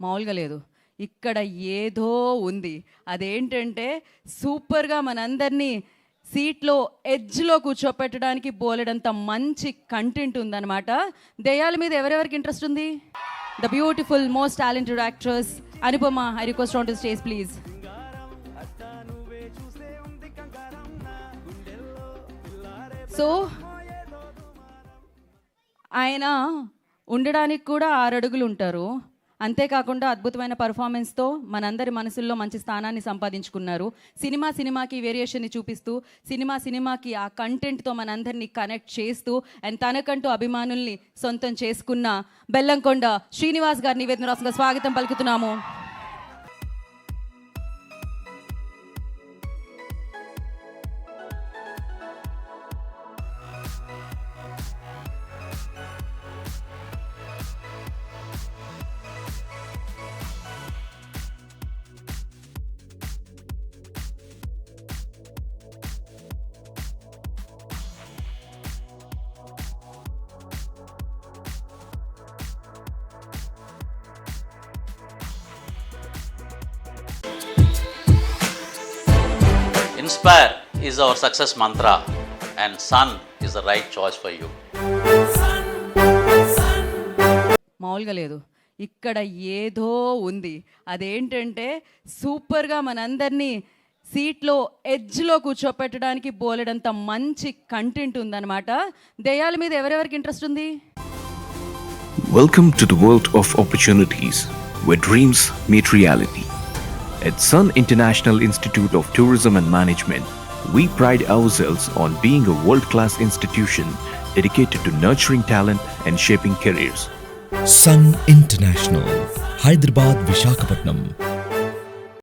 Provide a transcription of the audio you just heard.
మామూలుగా లేదు. ఇక్కడ ఏదో ఉంది. అదేంటంటే సూపర్గా మనందరినీ సీట్లో ఎడ్జ్లో కూర్చోపెట్టడానికి బోలెడంత మంచి కంటెంట్ ఉందన్నమాట. దెయ్యాల మీద ఎవరెవరికి ఇంట్రెస్ట్ ఉంది? The beautiful most talented actress Anupama, I request on to stage please. So ఆయన ఉండడానికి కూడా 6 అడుగులు ఉంటారు. అంతేకాకుండా అద్భుతమైన పర్ఫార్మెన్స్తో మనందరి మనసుల్లో మంచి స్థానాన్ని సంపాదించుకున్నారు. సినిమాకి వేరియేషన్ని చూపిస్తూ సినిమాకి ఆ కంటెంట్తో మనందరినీ కనెక్ట్ చేస్తూ అండ్ తనకంటూ అభిమానుల్ని సొంతం చేసుకున్న బెల్లంకొండ శ్రీనివాస్ గారిని వేదికగా స్వాగతం పలుకుతున్నాము. Inspire is our success mantra and Sun is the right choice for you. మామూలుగా లేదు. ఇక్కడ ఏదో ఉంది. అదేంటంటే సూపర్గా మనందరినీ సీట్లో ఎడ్జ్లో కూర్చోపెట్టడానికి బోలెడంత మంచి కంటెంట్ ఉందన్నమాట. దెయ్యాల మీద ఎవరెవరికి ఇంట్రెస్ట్ ఉంది? Welcome to the world of opportunities where dreams meet reality. At Sun International Institute of Tourism and Management, we pride ourselves on being a world-class institution dedicated to nurturing talent and shaping careers. Sun International, Hyderabad, Visakhapatnam.